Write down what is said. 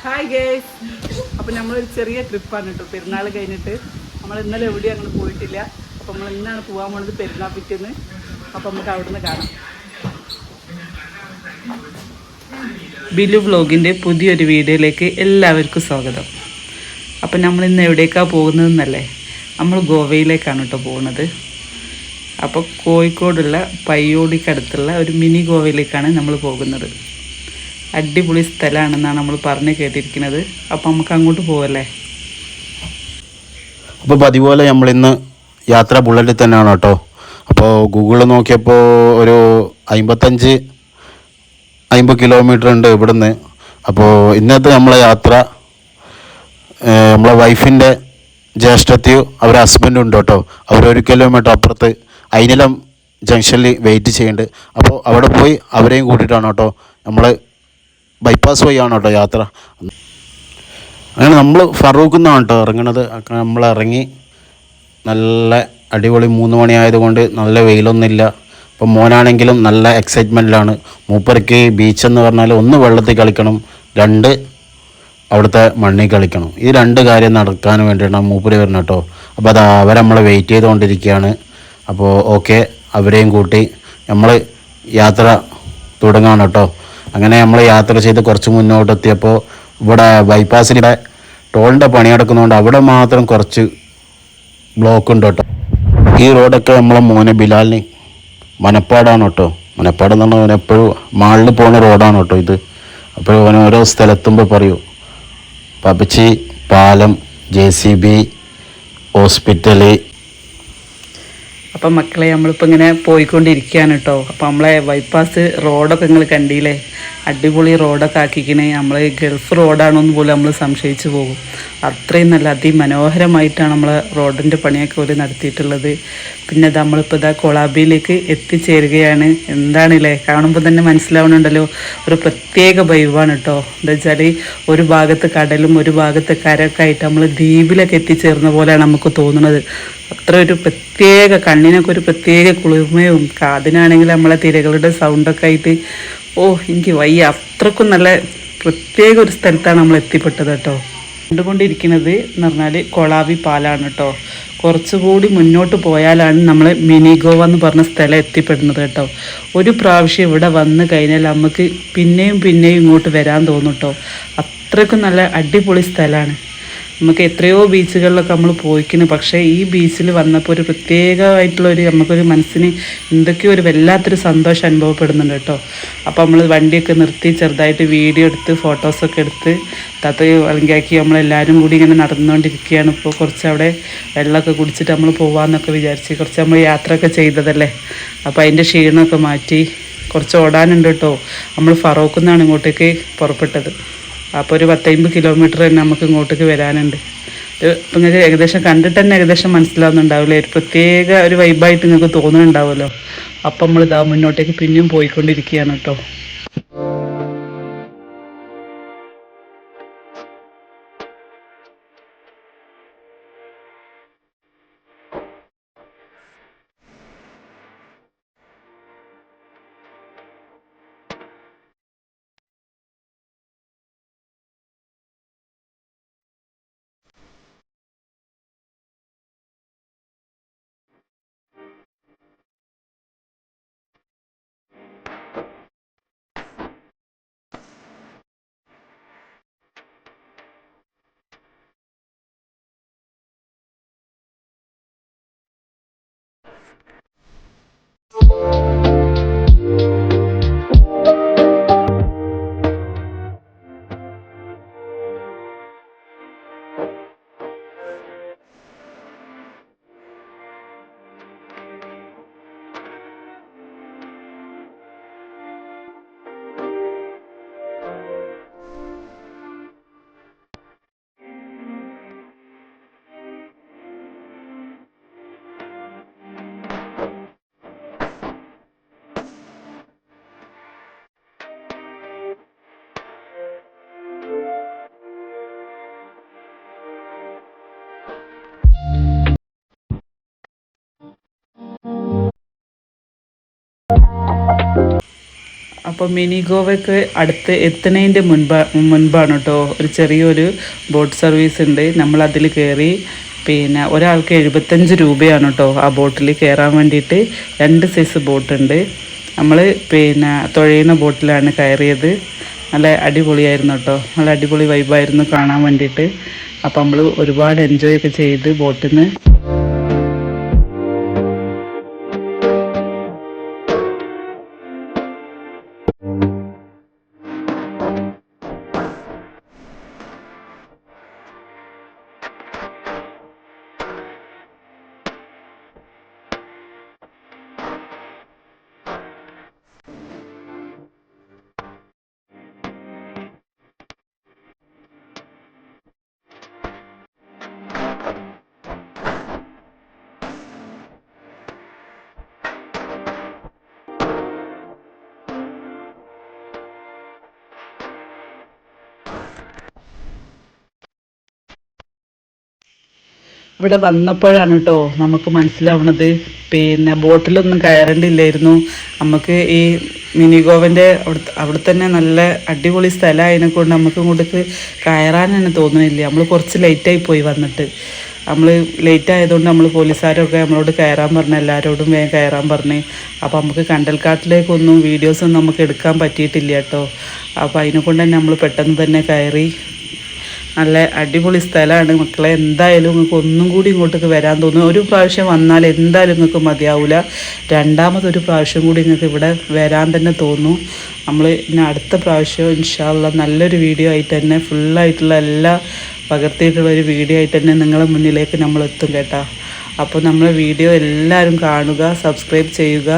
Hi guys. അപ്പോൾ നമ്മളൊരു ചെറിയ ട്രിപ്പാണ് കേട്ടോ. പെരുന്നാൾ കഴിഞ്ഞിട്ട് നമ്മൾ ഇന്നലെ എവിടെയും അങ്ങനെ പോയിട്ടില്ല. അപ്പോൾ നമ്മൾ ഇന്നാണ് പോകാൻ പോകുന്നത് പെരുന്നാൾ പിറ്റേന്ന്. അപ്പോൾ നമുക്ക് അവിടുന്ന് കാണാം. ബിലു വ്ലോഗിൻ്റെ പുതിയൊരു വീഡിയോയിലേക്ക് എല്ലാവർക്കും സ്വാഗതം. അപ്പോൾ നമ്മൾ ഇന്ന് എവിടേക്കാണ് പോകുന്നതെന്നല്ലേ, നമ്മൾ ഗോവയിലേക്കാണ് കേട്ടോ പോകുന്നത്. അപ്പോൾ കോഴിക്കോടുള്ള പയ്യോടിക്കടുത്തുള്ള ഒരു മിനി ഗോവയിലേക്കാണ് നമ്മൾ പോകുന്നത്. അടിപൊളി സ്ഥലമാണെന്നാണ് നമ്മൾ പറഞ്ഞ് കേട്ടിരിക്കുന്നത്. അപ്പോൾ നമുക്ക് അങ്ങോട്ട് പോവല്ലേ. അപ്പോൾ അതുപോലെ നമ്മളിന്ന് യാത്ര ബുള്ളറ്റിൽ തന്നെയാണ് കേട്ടോ. അപ്പോൾ ഗൂഗിളിൽ നോക്കിയപ്പോൾ ഒരു 50 കിലോമീറ്റർ ഉണ്ട് ഇവിടുന്ന്. അപ്പോൾ ഇന്നത്തെ നമ്മളെ യാത്ര നമ്മളെ വൈഫിൻ്റെ ജ്യേഷ്ഠത്തിയും അവരുടെ ഹസ്ബൻഡും ഉണ്ട് കേട്ടോ. അവർ 1 കിലോമീറ്റർ അപ്പുറത്ത് അയിനിലം ജംഗ്ഷനിൽ വെയിറ്റ് ചെയ്യുന്നുണ്ട്. അപ്പോൾ അവിടെ പോയി അവരെയും കൂട്ടിയിട്ടാണ് കേട്ടോ നമ്മൾ ബൈപ്പാസ് വഴിയാണ് കേട്ടോ യാത്ര. അങ്ങനെ നമ്മൾ ഫറൂഖിൽ നിന്നാണ് കേട്ടോ ഇറങ്ങണത്. നമ്മൾ ഇറങ്ങി നല്ല അടിപൊളി 3 മണി ആയതുകൊണ്ട് നല്ല വെയിലൊന്നുമില്ല. അപ്പോൾ മോനാണെങ്കിലും നല്ല എക്സൈറ്റ്മെൻറ്റിലാണ്. മൂപ്പർക്ക് ബീച്ചെന്ന് പറഞ്ഞാൽ ഒന്ന് വെള്ളത്തിൽ കളിക്കണം, 2 അവിടുത്തെ മണ്ണിൽ കളിക്കണം. ഈ 2 കാര്യം നടക്കാൻ വേണ്ടിയിട്ടാണ് മൂപ്പര് വരുന്നത് കേട്ടോ. അപ്പോൾ അത് അവരെ നമ്മളെ വെയിറ്റ് ചെയ്തുകൊണ്ടിരിക്കുകയാണ്. അപ്പോൾ ഓക്കെ, അവരെയും കൂട്ടി നമ്മൾ യാത്ര തുടങ്ങാണ് കേട്ടോ. അങ്ങനെ നമ്മൾ യാത്ര ചെയ്ത് കുറച്ച് മുന്നോട്ടെത്തിയപ്പോൾ ഇവിടെ ബൈപ്പാസിൻ്റെ ടോളിൻ്റെ പണി നടക്കുന്നതുകൊണ്ട് അവിടെ മാത്രം കുറച്ച് ബ്ലോക്ക് ഉണ്ട് കേട്ടോ. ഈ റോഡൊക്കെ നമ്മളെ മോനെ ബിലാലിന് മനപ്പാടാണ് കേട്ടോ. മനപ്പാടെന്ന് പറഞ്ഞാൽ അവൻ എപ്പോഴും മാളിൽ പോകുന്ന റോഡാണ് കേട്ടോ ഇത്. അപ്പോൾ അവൻ ഓരോ സ്ഥലത്തുമ്പോൾ പറയൂ, പപ്പച്ചി, പാലം, JCB, ഹോസ്പിറ്റല്. അപ്പം മക്കളെ, നമ്മളിപ്പോൾ ഇങ്ങനെ പോയിക്കൊണ്ടിരിക്കുകയാണ് കേട്ടോ. അപ്പോൾ നമ്മളെ ബൈപ്പാസ് റോഡൊക്കെ നിങ്ങൾ കണ്ടില്ലേ, അടിപൊളി റോഡൊക്കെ ആക്കിക്കണേ. നമ്മൾ ഗൾഫ് റോഡാണോന്ന് പോലും നമ്മൾ സംശയിച്ചു പോകും. അത്രയും നല്ല അതിമനോഹരമായിട്ടാണ് നമ്മൾ റോഡിൻ്റെ പണിയൊക്കെ ഒരു നടത്തിയിട്ടുള്ളത്. പിന്നെ നമ്മളിപ്പോൾ കൊളാബിയിലേക്ക് എത്തിച്ചേരുകയാണ്. എന്താണില്ലേ, കാണുമ്പോൾ തന്നെ മനസ്സിലാവുന്നുണ്ടല്ലോ, ഒരു പ്രത്യേക വൈബാണ് കേട്ടോ. എന്താ വെച്ചാൽ ഒരു ഭാഗത്ത് കടലും ഒരു ഭാഗത്ത് കരയൊക്കെ ആയിട്ട് നമ്മൾ ദ്വീപിലൊക്കെ എത്തിച്ചേർന്ന പോലെയാണ് നമുക്ക് തോന്നുന്നത്. അത്ര ഒരു പ്രത്യേക, കണ്ണിനൊക്കെ ഒരു പ്രത്യേക കുളിർമയും, കാതിനാണെങ്കിൽ നമ്മളെ തിരകളുടെ സൗണ്ടൊക്കെ ആയിട്ട് എനിക്ക് വയ്യ. അത്രക്കും നല്ല പ്രത്യേക ഒരു സ്ഥലത്താണ് നമ്മൾ എത്തിപ്പെട്ടത് കേട്ടോ. കണ്ടുകൊണ്ടിരിക്കുന്നത് എന്ന് പറഞ്ഞാൽ കൊളാബി പാലാണ് കേട്ടോ. കുറച്ചുകൂടി മുന്നോട്ട് പോയാലാണ് നമ്മൾ മിനി ഗോവ എന്ന് പറഞ്ഞ സ്ഥലം എത്തിപ്പെടുന്നത് കേട്ടോ. ഒരു പ്രാവശ്യം ഇവിടെ വന്നു കഴിഞ്ഞാൽ നമുക്ക് പിന്നെയും പിന്നെയും ഇങ്ങോട്ട് വരാൻ തോന്നും കേട്ടോ. അത്രയ്ക്കും നല്ല അടിപൊളി സ്ഥലമാണ്. നമുക്ക് എത്രയോ ബീച്ചുകളിലൊക്കെ നമ്മൾ പോയിക്കുന്നു, പക്ഷേ ഈ ബീച്ചിൽ വന്നപ്പോൾ ഒരു പ്രത്യേകമായിട്ടുള്ളൊരു നമുക്കൊരു മനസ്സിന് എന്തൊക്കെയോ ഒരു വല്ലാത്തൊരു സന്തോഷം അനുഭവപ്പെടുന്നുണ്ട് കേട്ടോ. അപ്പോൾ നമ്മൾ വണ്ടിയൊക്കെ നിർത്തി ചെറുതായിട്ട് വീഡിയോ എടുത്ത് ഫോട്ടോസൊക്കെ എടുത്ത് വളിങ്കാക്കി നമ്മളെല്ലാവരും കൂടി ഇങ്ങനെ നടന്നുകൊണ്ടിരിക്കുകയാണ്. ഇപ്പോൾ കുറച്ച് അവിടെ വെള്ളമൊക്കെ കുടിച്ചിട്ട് നമ്മൾ പോകാമെന്നൊക്കെ വിചാരിച്ച് കുറച്ച് നമ്മൾ യാത്രയൊക്കെ ചെയ്തതല്ലേ. അപ്പോൾ അതിൻ്റെ ക്ഷീണമൊക്കെ മാറ്റി കുറച്ച് ഓടാനുണ്ട് കേട്ടോ. നമ്മൾ ഫറൂഖിൽ നിന്നാണ് ഇങ്ങോട്ടേക്ക് പുറപ്പെട്ടത്. അപ്പോൾ ഒരു 10-50 കിലോമീറ്റർ തന്നെ നമുക്ക് ഇങ്ങോട്ടേക്ക് വരാനുണ്ട്. ഇപ്പം നിങ്ങൾക്ക് ഏകദേശം കണ്ടിട്ട് തന്നെ ഏകദേശം മനസ്സിലാവുന്നുണ്ടാവില്ലേ, ഒരു പ്രത്യേക ഒരു വൈബായിട്ട് നിങ്ങൾക്ക് തോന്നുന്നുണ്ടാവുമല്ലോ. അപ്പം നമ്മൾ മുന്നോട്ടേക്ക് പിന്നെയും പോയിക്കൊണ്ടിരിക്കുകയാണ് കേട്ടോ. അപ്പോൾ മിനി ഗോവയ്ക്ക് അടുത്ത് എത്തുന്നതിൻ്റെ മുൻപാണ് കേട്ടോ ഒരു ചെറിയൊരു ബോട്ട് സർവീസ് ഉണ്ട്. നമ്മളതിൽ കയറി. പിന്നെ ഒരാൾക്ക് 75 രൂപയാണ് കേട്ടോ ആ ബോട്ടിൽ കയറാൻ വേണ്ടിയിട്ട്. 2 സൈസ് ബോട്ടുണ്ട്. നമ്മൾ പിന്നെ തുഴയുന്ന ബോട്ടിലാണ് കയറിയത്. നല്ല അടിപൊളിയായിരുന്നു കേട്ടോ. നല്ല അടിപൊളി വൈബായിരുന്നു കാണാൻ വേണ്ടിയിട്ട്. അപ്പോൾ നമ്മൾ ഒരുപാട് എൻജോയ് ഒക്കെ ചെയ്ത് ബോട്ടിൽ നിന്ന്. ഇവിടെ വന്നപ്പോഴാണ് കേട്ടോ നമുക്ക് മനസ്സിലാവുന്നത് പിന്നെ ബോട്ടിലൊന്നും കയറേണ്ടില്ലായിരുന്നു. നമുക്ക് ഈ മിനി ഗോവൻ്റെ അവിടെ തന്നെ നല്ല അടിപൊളി സ്ഥലമായതിനെ കൊണ്ട് നമുക്ക് ഇങ്ങോട്ടേക്ക് കയറാൻ തന്നെ തോന്നുന്നില്ല. നമ്മൾ കുറച്ച് ലേറ്റായി പോയി വന്നിട്ട്. നമ്മൾ ലേറ്റ് ആയതുകൊണ്ട് നമ്മൾ പോലീസുകാരൊക്കെ നമ്മളോട് കയറാൻ പറഞ്ഞ് എല്ലാവരോടും വേഗം കയറാൻ പറഞ്ഞ്. അപ്പോൾ നമുക്ക് കണ്ടൽക്കാട്ടിലേക്കൊന്നും വീഡിയോസൊന്നും നമുക്ക് എടുക്കാൻ പറ്റിയിട്ടില്ല കേട്ടോ. അപ്പോൾ അതിനെക്കൊണ്ട് തന്നെ നമ്മൾ പെട്ടെന്ന് തന്നെ കയറി. നല്ല അടിപൊളി സ്ഥലമാണ് മക്കളെ. എന്തായാലും നിങ്ങൾക്ക് ഒന്നും കൂടി ഇങ്ങോട്ടേക്ക് വരാൻ തോന്നും. ഒരു പ്രാവശ്യം വന്നാൽ എന്തായാലും നിങ്ങൾക്ക് മതിയാവില്ല. രണ്ടാമതൊരു പ്രാവശ്യം കൂടി നിങ്ങൾക്ക് ഇവിടെ വരാൻ തന്നെ തോന്നും. നമ്മൾ ഇനി അടുത്ത പ്രാവശ്യം ഇൻഷാ അല്ലാഹ് നല്ലൊരു വീഡിയോ ആയിട്ട് തന്നെ ഫുള്ളായിട്ടുള്ള എല്ലാ പകർത്തിയിട്ടുള്ളൊരു വീഡിയോ ആയിട്ട് തന്നെ നിങ്ങളുടെ മുന്നിലേക്ക് നമ്മൾ എത്തും കേട്ടോ. അപ്പോൾ നമ്മളെ വീഡിയോ എല്ലാവരും കാണുക, സബ്സ്ക്രൈബ് ചെയ്യുക.